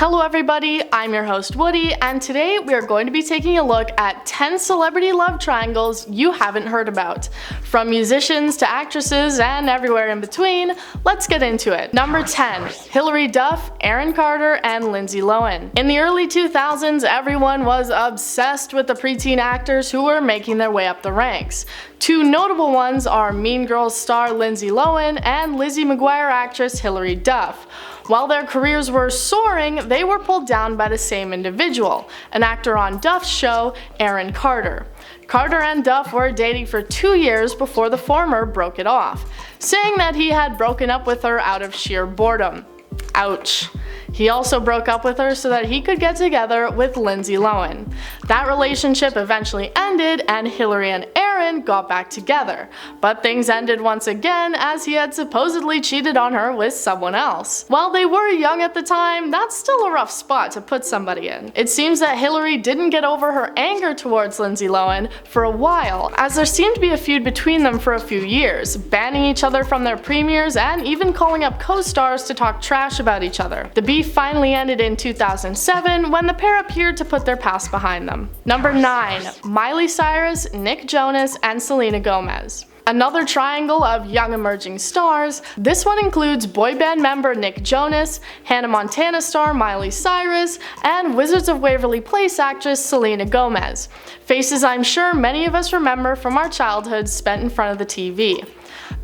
Hello everybody, I'm your host Woody, and today we are going to be taking a look at 10 celebrity love triangles you haven't heard about. From musicians to actresses and everywhere in between, let's get into it. Number 10. Hilary Duff, Aaron Carter, and Lindsay Lohan. In the early 2000s, everyone was obsessed with the preteen actors who were making their way up the ranks. Two notable ones are Mean Girls star Lindsay Lohan and Lizzie McGuire actress Hilary Duff. While their careers were soaring, they were pulled down by the same individual, an actor on Duff's show, Aaron Carter. Carter and Duff were dating for 2 years before the former broke it off, saying that he had broken up with her out of sheer boredom. Ouch. He also broke up with her so that he could get together with Lindsay Lohan. That relationship eventually ended and Hilary and Aaron got back together, but things ended once again as he had supposedly cheated on her with someone else. While they were young at the time, that's still a rough spot to put somebody in. It seems that Hilary didn't get over her anger towards Lindsay Lohan for a while, as there seemed to be a feud between them for a few years, banning each other from their premieres and even calling up co-stars to talk trash about each other. The beef finally ended in 2007 when the pair appeared to put their past behind them. Number 9. Miley Cyrus, Nick Jonas, and Selena Gomez. Another triangle of young emerging stars. This one includes boy band member Nick Jonas, Hannah Montana star Miley Cyrus, and Wizards of Waverly Place actress Selena Gomez. Faces I'm sure many of us remember from our childhoods spent in front of the TV.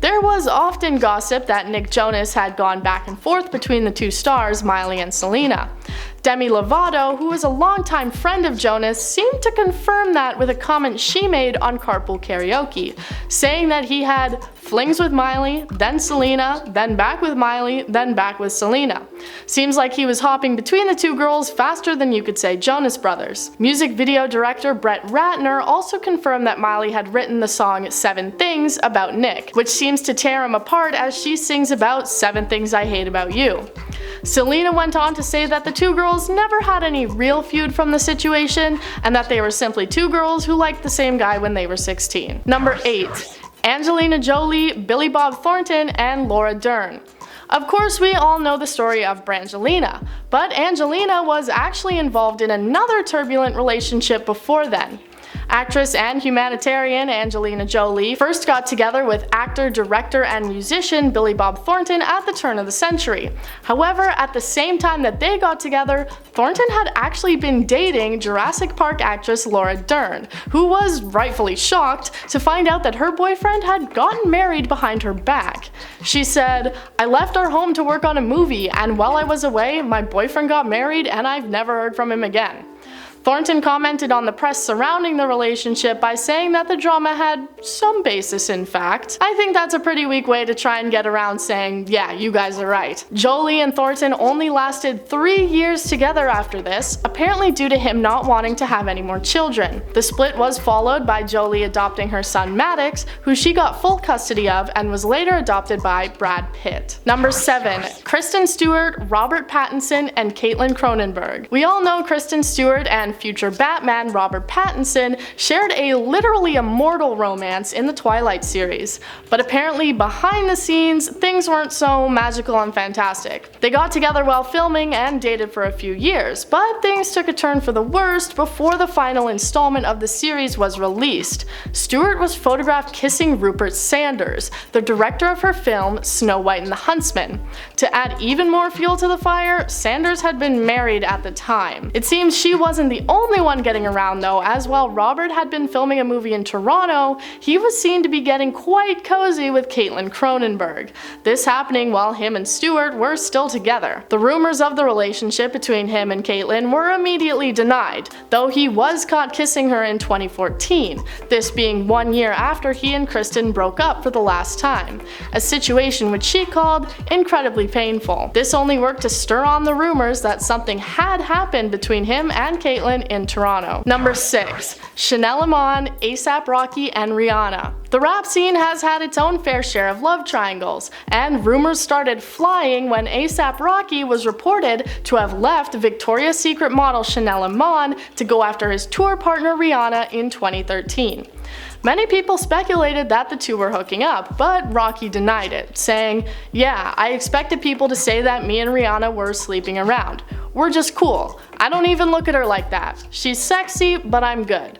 There was often gossip that Nick Jonas had gone back and forth between the two stars, Miley and Selena. Demi Lovato, who is a longtime friend of Jonas, seemed to confirm that with a comment she made on Carpool Karaoke, saying that he had flings with Miley, then Selena, then back with Miley, then back with Selena. Seems like he was hopping between the two girls faster than you could say Jonas Brothers. Music video director Brett Ratner also confirmed that Miley had written the song 7 Things about Nick, which seems to tear him apart as she sings about 7 things I hate about you. Selena went on to say that the two girls never had any real feud from the situation, and that they were simply two girls who liked the same guy when they were 16. Number 8. Angelina Jolie, Billy Bob Thornton, and Laura Dern. Of course, we all know the story of Brangelina, but Angelina was actually involved in another turbulent relationship before then. Actress and humanitarian Angelina Jolie first got together with actor, director, and musician Billy Bob Thornton at the turn of the century. However, at the same time that they got together, Thornton had actually been dating Jurassic Park actress Laura Dern, who was rightfully shocked to find out that her boyfriend had gotten married behind her back. She said, "I left our home to work on a movie, and while I was away, my boyfriend got married and I've never heard from him again." Thornton commented on the press surrounding the relationship by saying that the drama had some basis in fact. I think that's a pretty weak way to try and get around saying, yeah, you guys are right. Jolie and Thornton only lasted 3 years together after this, apparently due to him not wanting to have any more children. The split was followed by Jolie adopting her son Maddox, who she got full custody of and was later adopted by Brad Pitt. Number 7. Kristen Stewart, Robert Pattinson, and Caitlin Cronenberg. We all know Kristen Stewart and future Batman Robert Pattinson shared a literally immortal romance in the Twilight series, but apparently behind the scenes things weren't so magical and fantastic. They got together while filming and dated for a few years, but things took a turn for the worst before the final installment of the series was released. Stewart was photographed kissing Rupert Sanders, the director of her film Snow White and the Huntsman. To add even more fuel to the fire, Sanders had been married at the time. It seems she wasn't the only one getting around though, as while Robert had been filming a movie in Toronto, he was seen to be getting quite cozy with Caitlin Cronenberg. This happening while him and Stewart were still together. The rumors of the relationship between him and Caitlin were immediately denied, though he was caught kissing her in 2014, this being 1 year after he and Kristen broke up for the last time, a situation which she called incredibly painful. This only worked to stir on the rumors that something had happened between him and Caitlin in Toronto. Number 6. Chanel Iman, A$AP Rocky, and Rihanna. The rap scene has had its own fair share of love triangles, and rumors started flying when A$AP Rocky was reported to have left Victoria's Secret model Chanel Iman to go after his tour partner Rihanna in 2013. Many people speculated that the two were hooking up, but Rocky denied it, saying, "Yeah, I expected people to say that me and Rihanna were sleeping around. We're just cool. I don't even look at her like that. She's sexy, but I'm good."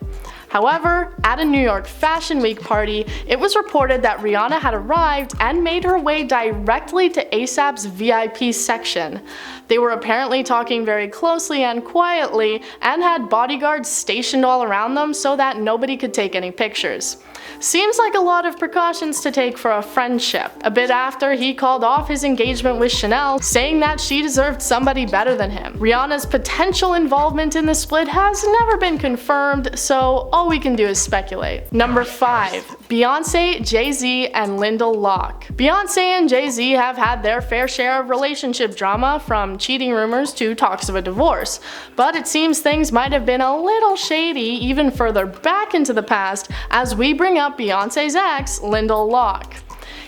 However, at a New York Fashion Week party, it was reported that Rihanna had arrived and made her way directly to ASAP's VIP section. They were apparently talking very closely and quietly and had bodyguards stationed all around them so that nobody could take any pictures. Seems like a lot of precautions to take for a friendship. A bit after, he called off his engagement with Chanel, saying that she deserved somebody better than him. Rihanna's potential involvement in the split has never been confirmed, so all we can do is speculate. Number 5. Beyonce, Jay-Z, and Lyndall Locke. Beyonce and Jay-Z have had their fair share of relationship drama, from cheating rumors to talks of a divorce, but it seems things might have been a little shady even further back into the past as we bring up Beyonce's ex, Lyndall Locke.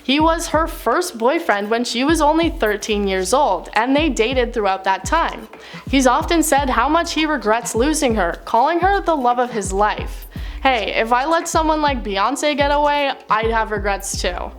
He was her first boyfriend when she was only 13 years old, and they dated throughout that time. He's often said how much he regrets losing her, calling her the love of his life. Hey, if I let someone like Beyonce get away, I'd have regrets too.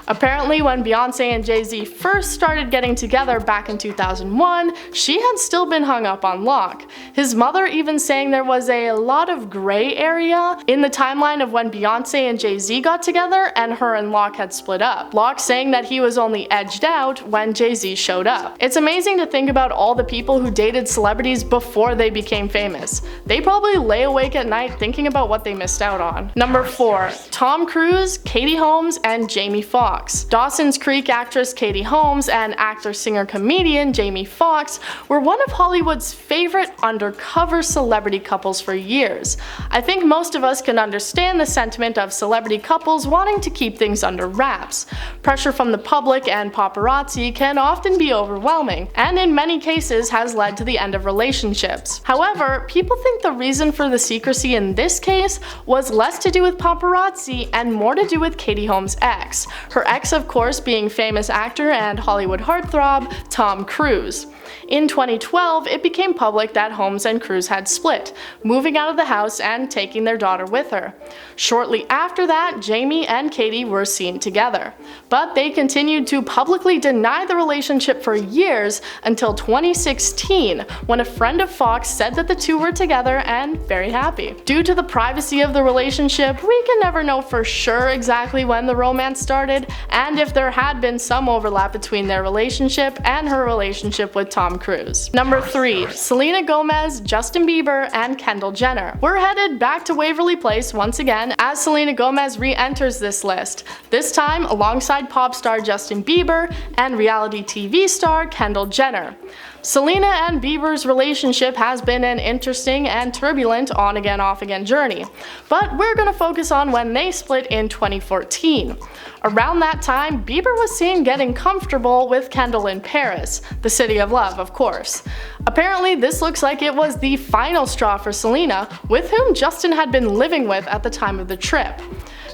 Apparently, when Beyonce and Jay-Z first started getting together back in 2001, she had still been hung up on Locke. His mother even saying there was a lot of gray area in the timeline of when Beyonce and Jay-Z got together and her and Locke had split up. Locke saying that he was only edged out when Jay-Z showed up. It's amazing to think about all the people who dated celebrities before they became famous. They probably lay awake at night thinking about what they missed out on. Number 4. Tom Cruise, Katie Holmes, and Jamie Foxx. Dawson's Creek actress Katie Holmes and actor, singer, comedian Jamie Foxx were one of Hollywood's favorite undercover celebrity couples for years. I think most of us can understand the sentiment of celebrity couples wanting to keep things under wraps. Pressure from the public and paparazzi can often be overwhelming, and in many cases has led to the end of relationships. However, people think the reason for the secrecy in this case was less to do with paparazzi and more to do with Katie Holmes' ex. Her ex, of course, being famous actor and Hollywood heartthrob Tom Cruise. In 2012, it became public that Holmes and Cruise had split, moving out of the house and taking their daughter with her. Shortly after that, Jamie and Katie were seen together. But they continued to publicly deny the relationship for years until 2016, when a friend of Foxx said that the two were together and very happy. Due to the privacy of the relationship, we can never know for sure exactly when the romance started, and if there had been some overlap between their relationship and her relationship with Tom Cruise. Number 3. Selena Gomez, Justin Bieber, and Kendall Jenner. We're headed back to Waverly Place once again as Selena Gomez re-enters this list, this time alongside pop star Justin Bieber and reality TV star Kendall Jenner. Selena and Bieber's relationship has been an interesting and turbulent on-again, off-again journey, but we're gonna focus on when they split in 2014. Around that time, Bieber was seen getting comfortable with Kendall in Paris, the city of love, of course. Apparently, this looks like it was the final straw for Selena, with whom Justin had been living with at the time of the trip.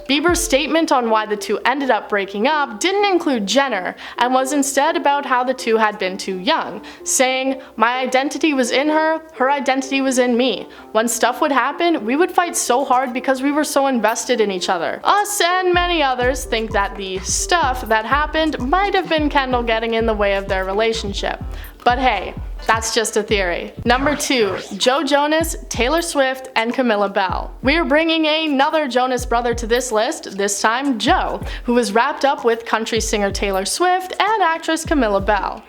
Bieber's statement on why the two ended up breaking up didn't include Jenner, and was instead about how the two had been too young, saying, "My identity was in her, her identity was in me. When stuff would happen, we would fight so hard because we were so invested in each other." Us and many others think that the stuff that happened might have been Kendall getting in the way of their relationship. But hey, that's just a theory. Number 2. Joe Jonas, Taylor Swift, and Camilla Belle. We're bringing another Jonas brother to this list, this time Joe, who was wrapped up with country singer Taylor Swift and actress Camilla Belle.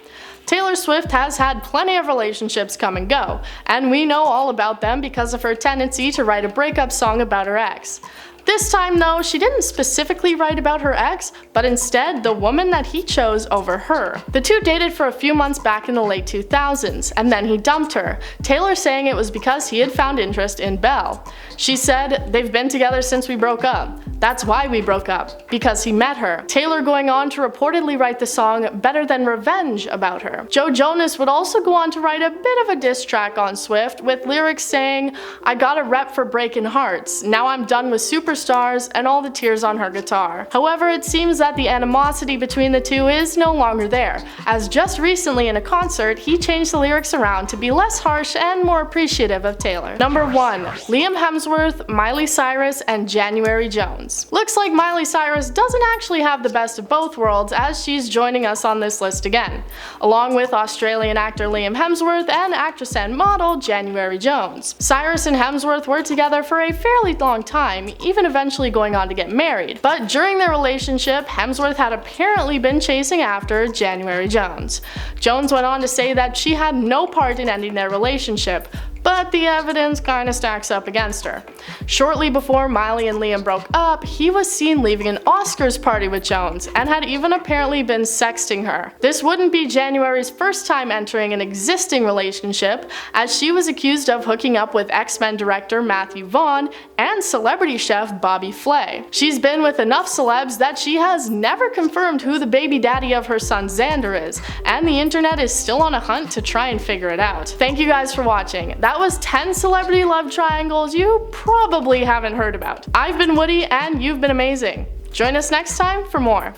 Taylor Swift has had plenty of relationships come and go, and we know all about them because of her tendency to write a breakup song about her ex. This time though, she didn't specifically write about her ex, but instead the woman that he chose over her. The two dated for a few months back in the late 2000s, and then he dumped her, Taylor saying it was because he had found interest in Belle. She said, "They've been together since we broke up. That's why we broke up, because he met her." Taylor going on to reportedly write the song Better Than Revenge about her. Joe Jonas would also go on to write a bit of a diss track on Swift, with lyrics saying, "I got a rep for breaking hearts. Now I'm done with super superstars and all the tears on her guitar. However, it seems that the animosity between the two is no longer there, as just recently in a concert, he changed the lyrics around to be less harsh and more appreciative of Taylor. Number 1. Liam Hemsworth, Miley Cyrus, and January Jones. Looks like Miley Cyrus doesn't actually have the best of both worlds, as she's joining us on this list again, along with Australian actor Liam Hemsworth and actress and model January Jones. Cyrus and Hemsworth were together for a fairly long time, even eventually going on to get married, but during their relationship, Hemsworth had apparently been chasing after January Jones. Jones went on to say that she had no part in ending their relationship, but the evidence kinda stacks up against her. Shortly before Miley and Liam broke up, he was seen leaving an Oscars party with Jones, and had even apparently been sexting her. This wouldn't be January's first time entering an existing relationship, as she was accused of hooking up with X-Men director Matthew Vaughn and celebrity chef Bobby Flay. She's been with enough celebs that she has never confirmed who the baby daddy of her son Xander is, and the internet is still on a hunt to try and figure it out. Thank you guys for watching. That was 10 celebrity love triangles you probably haven't heard about. I've been Woody and you've been amazing. Join us next time for more.